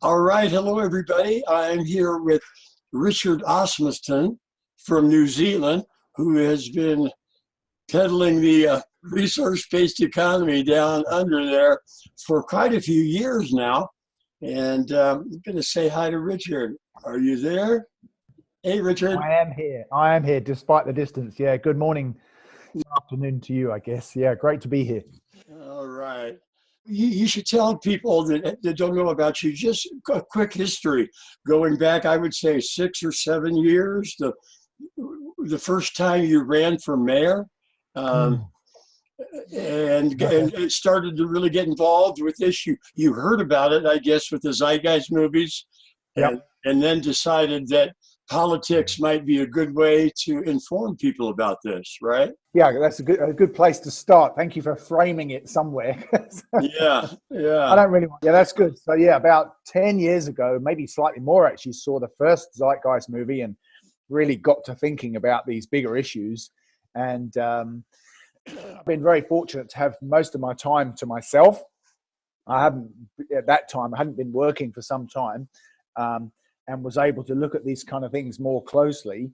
All right, hello everybody. I'm here with Richard Osmaston from New Zealand, who has been peddling the resource-based economy down under there for quite a few years now. And I'm going to say hi to Richard. Are you there? Hey, Richard. I am here. I am here despite the distance. Yeah. Good morning, afternoon to you, I guess. Yeah. Great to be here. All right. You should tell people that don't know about you just a quick history going back, I would say 6 or 7 years. The first time you ran for mayor, Mm. and Okay. it started to really get involved with this. You heard about it, I guess, with the Zeitgeist movies, and Yep. and then decided that politics might be a good way to inform people about this, right? Yeah. That's a good place to start. Thank you for framing it somewhere. Yeah, I yeah, don't really want. Yeah, that's good. So yeah, about 10 years ago, maybe slightly more actually, saw the first Zeitgeist movie and really got to thinking about these bigger issues. And I've been very fortunate to have most of my time to myself. I haven't at that time. I hadn't been working for some time, um, and was able to look at these kind of things more closely,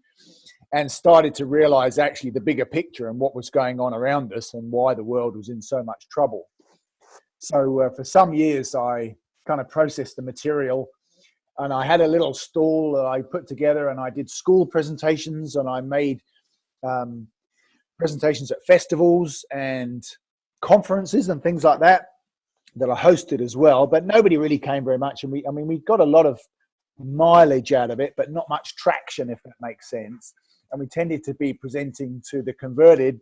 and started to realize actually the bigger picture and what was going on around us and why the world was in so much trouble. So for some years, I kind of processed the material, and I had a little stall that I put together, and I did school presentations, and I made um, presentations at festivals and conferences and things like that I hosted as well. But nobody really came very much, and we got a lot of mileage out of it, but not much traction, if that makes sense. And we tended to be presenting to the converted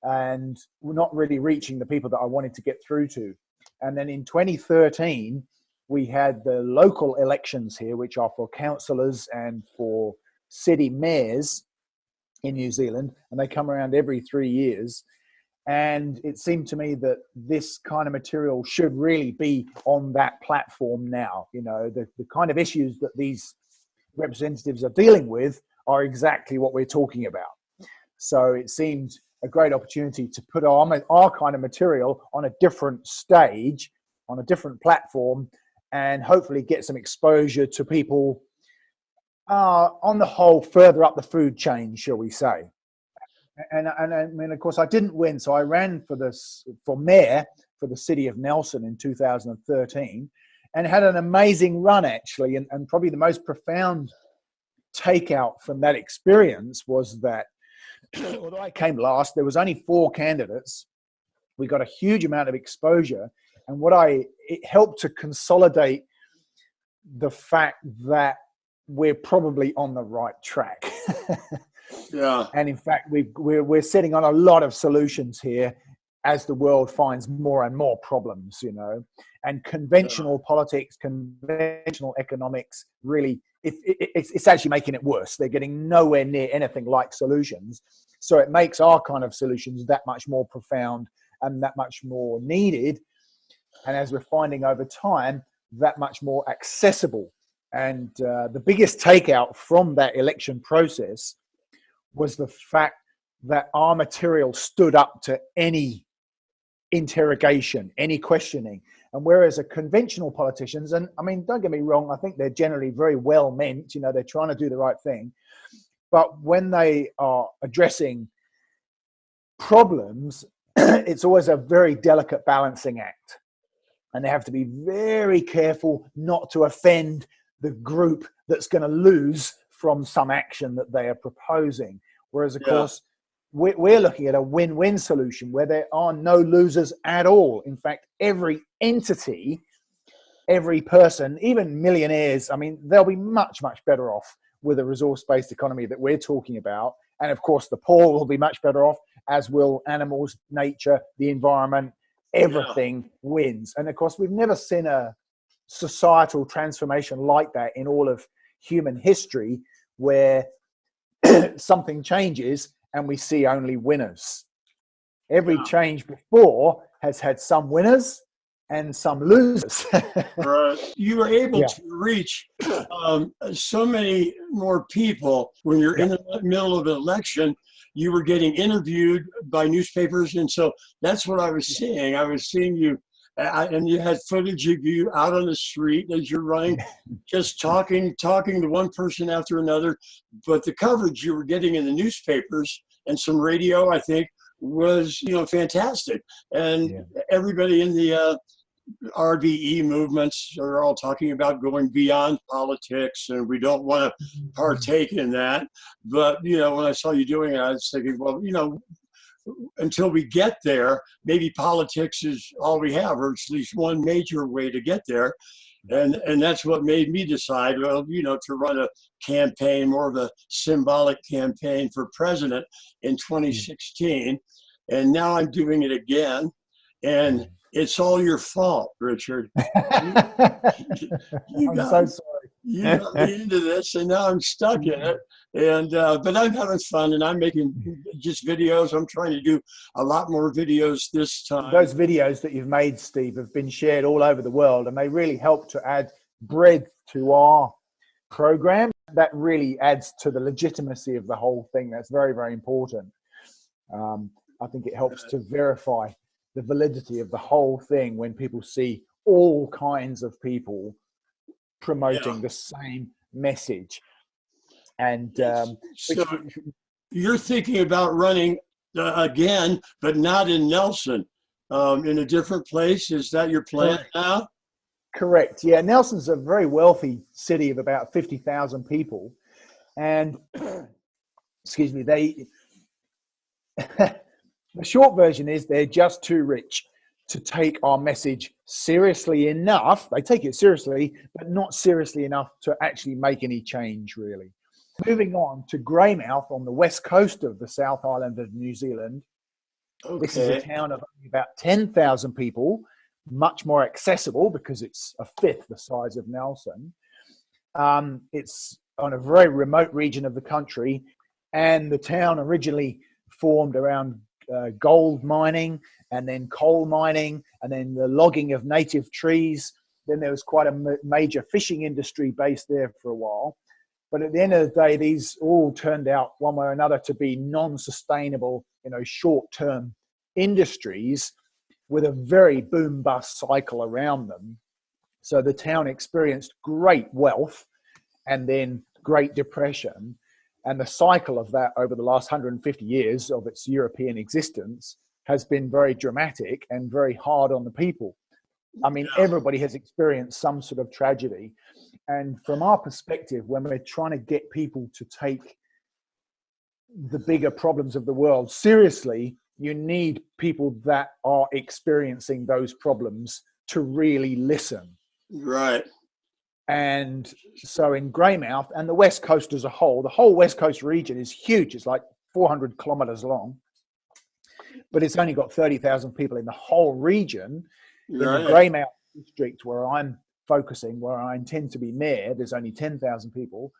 and we're not really reaching the people that I wanted to get through to. And then in 2013, we had the local elections here, which are for councillors and for city mayors in New Zealand, and they come around every 3 years. And it seemed to me that this kind of material should really be on that platform now. You know, the kind of issues that these representatives are dealing with are exactly what we're talking about. So it seemed a great opportunity to put our kind of material on a different stage, on a different platform, and hopefully get some exposure to people on the whole further up the food chain, shall we say. And I mean, of course, I didn't win, so I ran for mayor for the city of Nelson in 2013, and had an amazing run actually. And probably the most profound takeout from that experience was that although I came last, there was only 4 candidates. We got a huge amount of exposure, and it helped to consolidate the fact that we're probably on the right track. yeah, And in fact, we're sitting on a lot of solutions here as the world finds more and more problems, you know. And yeah. conventional politics, conventional economics, really, it's actually making it worse. They're getting nowhere near anything like solutions. So it makes our kind of solutions that much more profound and that much more needed. And as we're finding over time, that much more accessible. And the biggest takeout from that election process was the fact that our material stood up to any interrogation, any questioning. And whereas a conventional politicians, and I mean, don't get me wrong, I think they're generally very well meant, you know, they're trying to do the right thing. But when they are addressing problems, it's always a very delicate balancing act. And they have to be very careful not to offend the group that's going to lose from some action that they are proposing. Whereas, of Yeah. course, we're looking at a win-win solution where there are no losers at all. In fact, every entity, every person, even millionaires, I mean, they'll be much, much better off with a resource-based economy that we're talking about. And of course, the poor will be much better off, as will animals, nature, the environment, Yeah. everything wins. And of course, we've never seen a societal transformation like that in all of human history, where something changes and we see only winners. Every Yeah. change before has had some winners and some losers. Right. You were able Yeah, to reach so many more people when you're yeah, in the middle of an election. You were getting interviewed by newspapers, and so that's what I was yeah. seeing. I was seeing you and you had footage of you out on the street as you're running, just talking to one person after another. But the coverage you were getting in the newspapers and some radio, I think, was fantastic. And Yeah. everybody in the RBE movements are all talking about going beyond politics, and we don't want to partake in that. But when I saw you doing it, I was thinking, well, until we get there, maybe politics is all we have, or it's at least one major way to get there. And that's what made me decide, well, to run a campaign, more of a symbolic campaign for president in 2016. And now I'm doing it again. And it's all your fault, Richard. You I'm so sorry. You got me into this, and now I'm stuck in it. And but I'm having fun, and I'm making just videos. I'm trying to do a lot more videos this time. Those videos that you've made, Steve, have been shared all over the world, and they really help to add breadth to our program. That really adds to the legitimacy of the whole thing. That's very, very important. I think it helps to verify the validity of the whole thing when people see all kinds of people promoting the same message. And so you're thinking about running again, but not in Nelson, in a different place. Is that your plan now? Correct. Yeah, Nelson's a very wealthy city of about 50,000 people, and excuse me, they the short version is they're just too rich to take our message seriously enough. They take it seriously, but not seriously enough to actually make any change, really. Moving on to Greymouth on the west coast of the South Island of New Zealand. Okay. This is a town of only about 10,000 people, much more accessible because it's a fifth the size of Nelson. It's on a very remote region of the country, and the town originally formed around gold mining, and then coal mining, and then the logging of native trees. Then there was quite a major fishing industry based there for a while. But at the end of the day, these all turned out one way or another to be non-sustainable, short-term industries with a very boom-bust cycle around them. So the town experienced great wealth and then Great Depression. And the cycle of that over the last 150 years of its European existence has been very dramatic and very hard on the people. I mean, everybody has experienced some sort of tragedy. And from our perspective, when we're trying to get people to take the bigger problems of the world seriously, you need people that are experiencing those problems to really listen. Right. And so in Greymouth and the West Coast as a whole, the whole West Coast region is huge. It's like 400 kilometers long, but it's only got 30,000 people in the whole region. Right. In the Greymouth district where I'm focusing, where I intend to be mayor, there's only 10,000 people.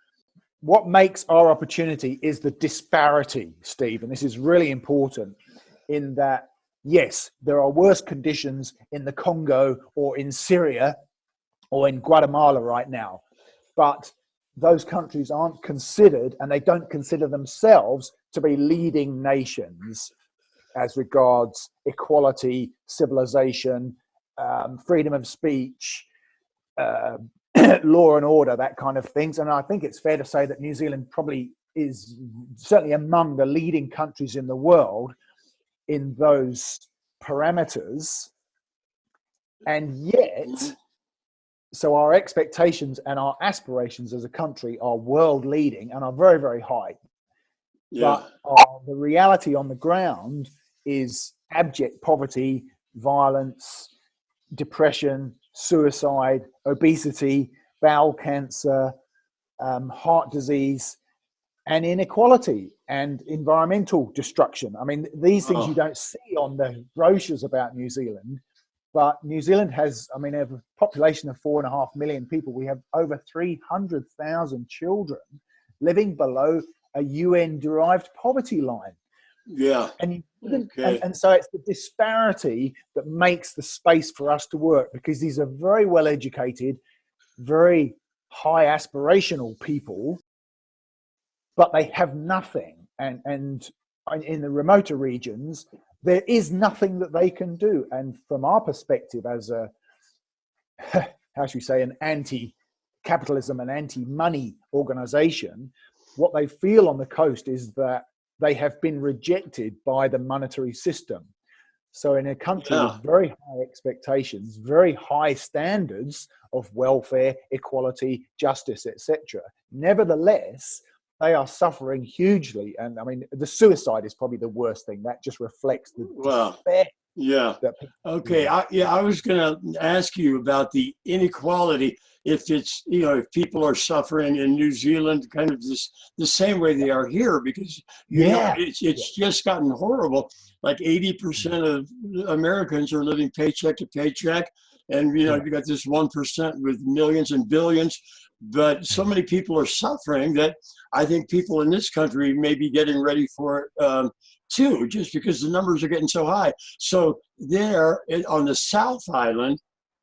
What makes our opportunity is the disparity, Steve, and this is really important in that, yes, there are worse conditions in the Congo or in Syria or in Guatemala right now, but those countries aren't considered, and they don't consider themselves to be leading nations as regards equality, civilization, freedom of speech, law and order, that kind of things. And I think it's fair to say that New Zealand probably is certainly among the leading countries in the world in those parameters. And yet, so our expectations and our aspirations as a country are world leading and are very, very high. Yeah. But the reality on the ground is abject poverty, violence, depression, suicide, obesity, bowel cancer, heart disease, and inequality and environmental destruction. I mean, these things you don't see on the brochures about New Zealand, but New Zealand has, I mean, a population of 4.5 million people. We have over 300,000 children living below a UN-derived poverty line. Yeah. And so it's the disparity that makes the space for us to work, because these are very well educated, very high aspirational people, but they have nothing. And in the remoter regions, there is nothing that they can do. And from our perspective as a, how should we say, an anti-capitalism and anti-money organization, what they feel on the coast is that they have been rejected by the monetary system. So in a country with very high expectations, very high standards of welfare, equality, justice, etc., nevertheless, they are suffering hugely. And I mean, the suicide is probably the worst thing. That just reflects the despair. Yeah. Okay. I was going to ask you about the inequality. If it's, if people are suffering in New Zealand, kind of the same way they are here, because it's just gotten horrible. Like 80% of Americans are living paycheck to paycheck, and you got this 1% with millions and billions. But so many people are suffering that I think people in this country may be getting ready for it too, just because the numbers are getting so high. So there on the South Island,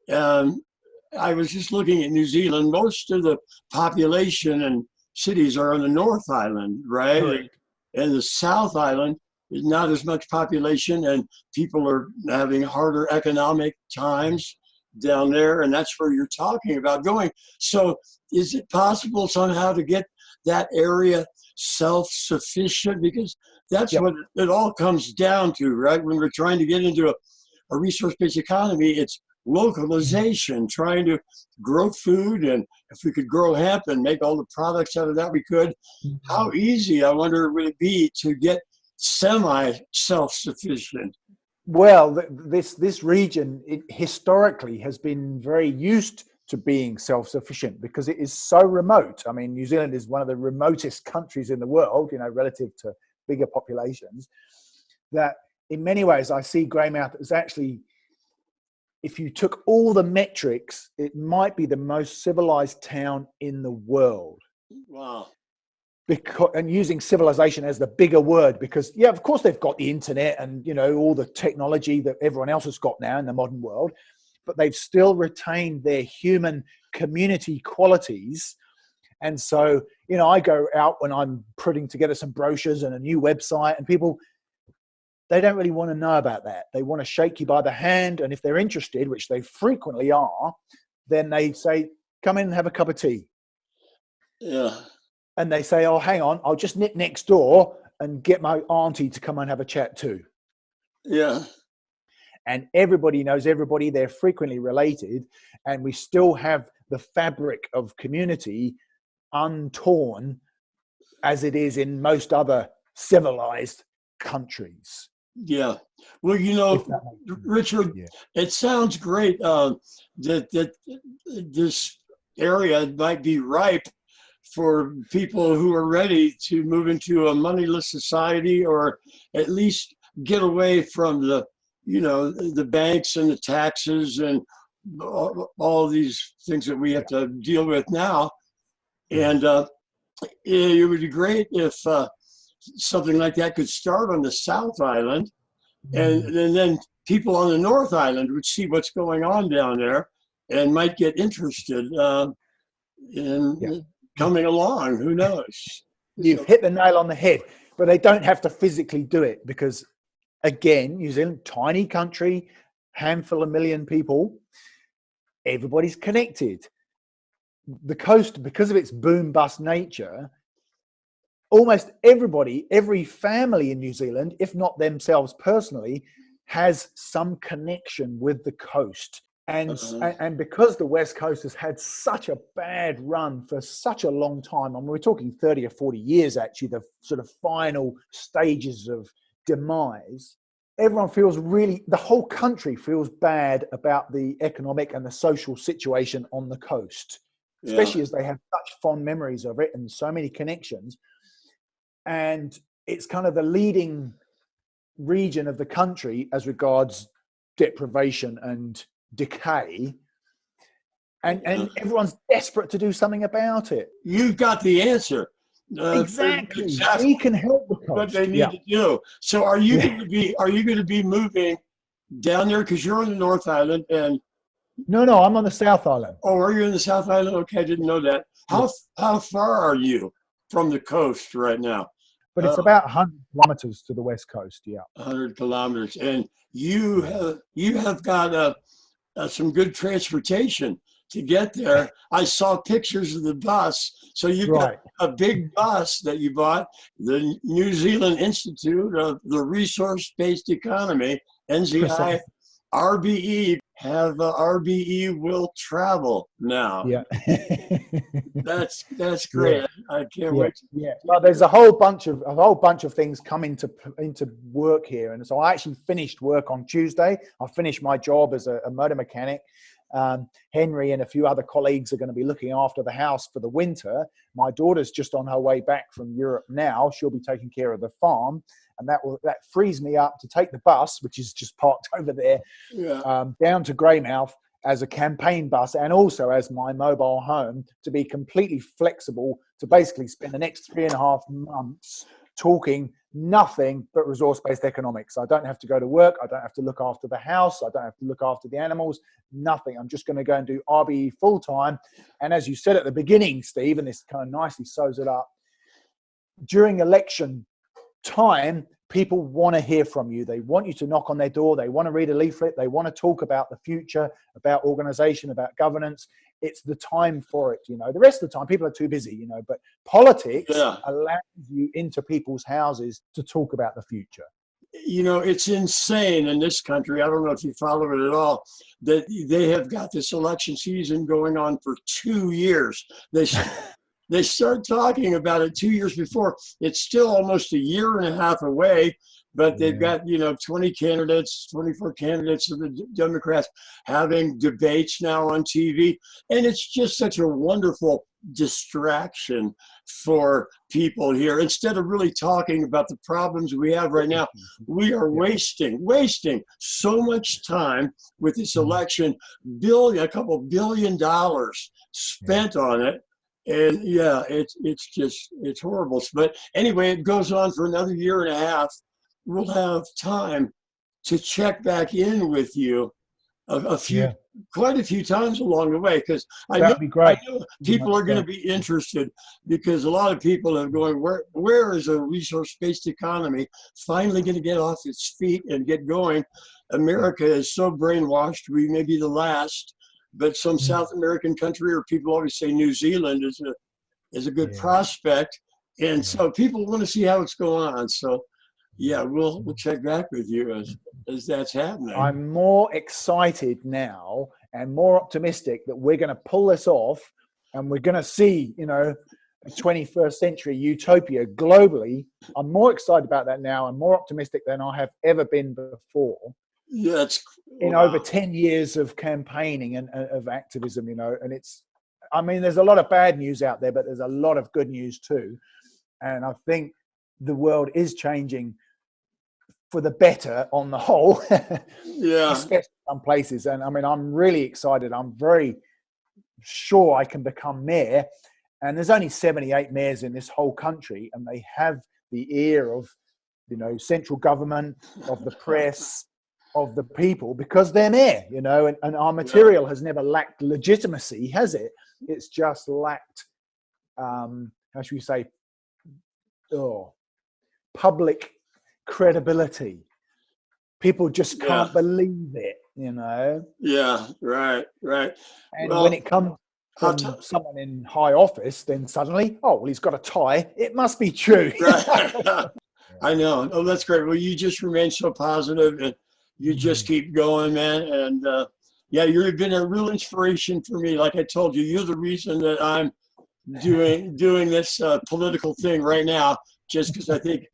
I was just looking at New Zealand. Most of the population and cities are on the North Island, right? Correct. And the South Island is not as much population, and people are having harder economic times down there, and that's where you're talking about going. So is it possible somehow to get that area self-sufficient? Because that's what it all comes down to, right? When we're trying to get into a resource-based economy, it's localization, trying to grow food, and if we could grow hemp and make all the products out of that, we could. How easy, I wonder, would it be to get semi-self-sufficient? Well, this region historically has been very used to being self-sufficient because it is so remote. I mean, New Zealand is one of the remotest countries in the world, relative to bigger populations, that in many ways I see Greymouth as actually, if you took all the metrics, it might be the most civilized town in the world. Wow. And using civilization as the bigger word, because of course they've got the internet and all the technology that everyone else has got now in the modern world, but they've still retained their human community qualities. And so I go out when I'm putting together some brochures and a new website, and people, they don't really want to know about that. They want to shake you by the hand, and if they're interested, which they frequently are, then they say, come in and have a cup of tea. Yeah. And they say, oh, hang on, I'll just nip next door and get my auntie to come and have a chat too. Yeah. And everybody knows everybody. They're frequently related. And we still have the fabric of community untorn as it is in most other civilized countries. Yeah. Well, Richard, it sounds great that this area might be ripe for people who are ready to move into a moneyless society, or at least get away from the banks and the taxes and all these things that we have to deal with now. And it would be great if something like that could start on the South Island, and then people on the North Island would see what's going on down there and might get interested in coming along. Who knows? You've hit the nail on the head, but they don't have to physically do it because, again, New Zealand, tiny country, handful of million people, everybody's connected. The coast, because of its boom bust nature, almost everybody, every family in New Zealand, if not themselves personally, has some connection with the coast. And because the West Coast has had such a bad run for such a long time, we're talking 30 or 40 years, actually, the sort of final stages of demise, everyone feels the whole country feels bad about the economic and the social situation on the coast, especially as they have such fond memories of it and so many connections. And it's kind of the leading region of the country as regards deprivation and decay, and everyone's desperate to do something about it. You've got the answer. Exactly. We can help the coast. What they need to do. So are you going to be moving down there, because you're on the North Island? And no, I'm on the South Island. Oh, are you in the South Island? Okay, I didn't know that. How far are you from the coast right now? But it's about 100 kilometers to the west coast. Yeah. 100 kilometers. And you have got some good transportation to get there. I saw pictures of the bus. So you've got Right. a big bus that you bought, the New Zealand Institute of the Resource-Based Economy, NZI, Precisely. RBE, have RBE will travel now. Yeah. That's Yeah. great. I can't Yeah, wait. yeah. Well, there's a whole bunch of things come into work here, and so I actually finished work on Tuesday. I finished my job as a motor mechanic. Henry and a few other colleagues are going to be looking after the house for the winter. My daughter's just on her way back from Europe now. She'll be taking care of the farm, and that frees me up to take the bus, which is just parked over there, Yeah. down to Greymouth as a campaign bus and also as my mobile home, to be completely flexible, to basically spend the next 3.5 months talking nothing but resource-based economics. I don't have to go to work. I don't have to look after the house. I don't have to look after the animals, nothing. I'm just going to go and do RBE full-time. And as you said at the beginning, Steve, and this kind of nicely sews it up, during election time, people want to hear from you. They want you to knock on their door. They want to read a leaflet. They want to talk about the future, about organization, about governance. It's the time for it. The rest of the time, people are too busy, but politics allows you into people's houses to talk about the future. It's insane in this country. I don't know if you follow it at all, that they have got this election season going on for 2 years. They start talking about it 2 years before. It's still almost a year and a half away, but they've got, 20 candidates, 24 candidates of the Democrats having debates now on TV. And it's just such a wonderful distraction for people here. Instead of really talking about the problems we have right now, we are wasting so much time with this election, a couple $1 billion spent on it. And it's horrible. But anyway, it goes on for another year and a half. We'll have time to check back in with you quite a few times along the way, because I know people are going to be interested, because a lot of people are going, where is a resource-based economy finally going to get off its feet and get going? America is so brainwashed. We may be the last, but some South American country, or people always say New Zealand is a good prospect. And so people want to see how it's going on. So we'll check back with you as that's happening. I'm more excited now and more optimistic that we're going to pull this off, and we're going to see, a 21st century utopia globally. I'm more excited about that now and more optimistic than I have ever been before. Yeah, in over 10 years of campaigning and of activism, and there's a lot of bad news out there, but there's a lot of good news too. And I think the world is changing for the better on the whole, especially some places. And I'm really excited. I'm very sure I can become mayor. And there's only 78 mayors in this whole country, and they have the ear of, central government, of the press, of the people, because they're mayor, and our material has never lacked legitimacy, has it? It's just lacked, how should we say, public credibility. People just can't believe it, Yeah, right. And when it comes from someone in high office, then suddenly, he's got a tie. It must be true. Right. I know. Oh, that's great. Well, you just remain so positive, and you just keep going, man. And you've been a real inspiration for me. Like I told you, you're the reason that I'm doing this political thing right now, just because I think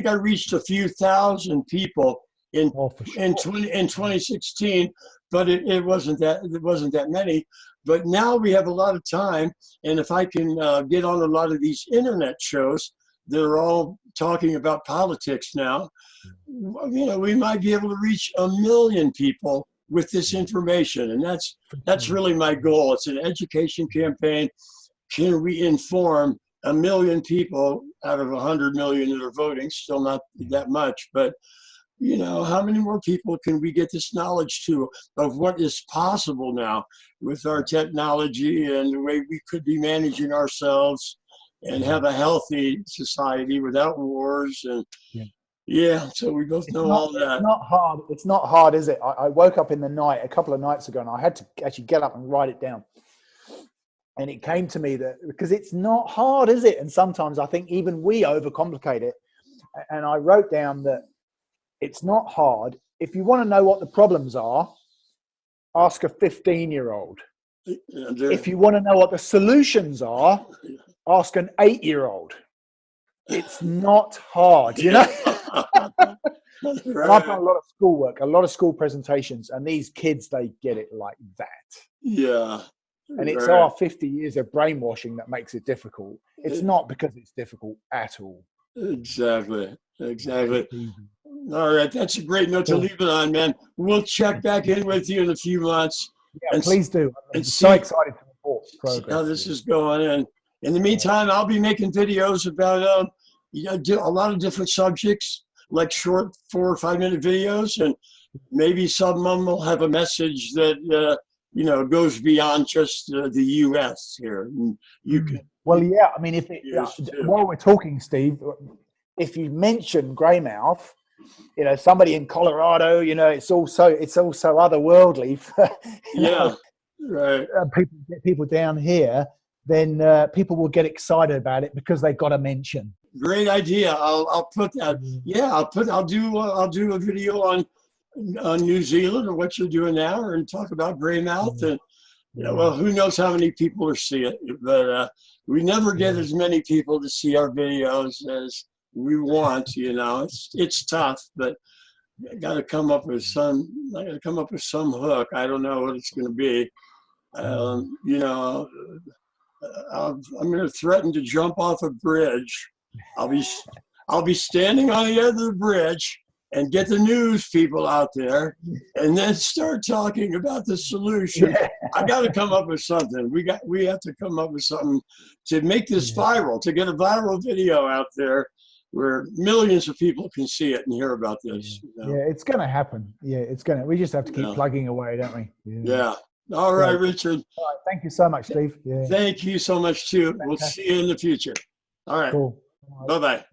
I reached a few thousand people in 2016, but it wasn't that many. But now we have a lot of time, and if I can get on a lot of these internet shows, they're all talking about politics now. We might be able to reach 1 million people with this information, and that's really my goal. It's an education campaign. Can we inform 1 million people out of 100 million that are voting? Still not that much, but how many more people can we get this knowledge to of what is possible now with our technology and the way we could be managing ourselves and have a healthy society without wars. And yeah, so we both know all that. It's not hard. It's not hard, is it? I woke up in the night a couple of nights ago, and I had to actually get up and write it down. And it came to me that because it's not hard, is it? And sometimes I think even we overcomplicate it. And I wrote down that it's not hard. If you want to know what the problems are, ask a 15-year-old. If you want to know what the solutions are, ask an 8-year-old. It's not hard, you know? And I've done a lot of schoolwork, a lot of school presentations, and these kids, they get it like that. Yeah. And it's our 50 years of brainwashing that makes it difficult. It's not because it's difficult at all. Exactly. All right. That's a great note to leave it on, man. We'll check back in with you in a few months. Yeah, please do. I'm so excited to report progress. How this is going. And in the meantime, I'll be making videos about a lot of different subjects, like short 4 or 5 minute videos, and maybe some of them will have a message that goes beyond just the U.S. here. And you can. Well, yeah. I mean, while we're talking, Steve, if you mention Greymouth, somebody in Colorado, it's also otherworldly. Right. People down here, then people will get excited about it because they got a mention. Great idea. I'll put that. Yeah, I'll do a video on New Zealand or what you're doing now, and talk about Greymouth. And well, who knows how many people will see it, but we never get as many people to see our videos as we want. It's tough, but I got to come up with some hook. I don't know what it's going to be. I'm going to threaten to jump off a bridge. I'll be standing on the end of the bridge and get the news people out there, and then start talking about the solution. I got to come up with something. We have to come up with something to make this viral, to get a viral video out there where millions of people can see it and hear about this. Yeah, it's going to happen. Yeah, we just have to keep plugging away, don't we? Yeah. All right, Richard. All right, thank you so much, Steve. Yeah. Thank you so much, too. We'll see you in the future. All right. Cool. Bye-bye.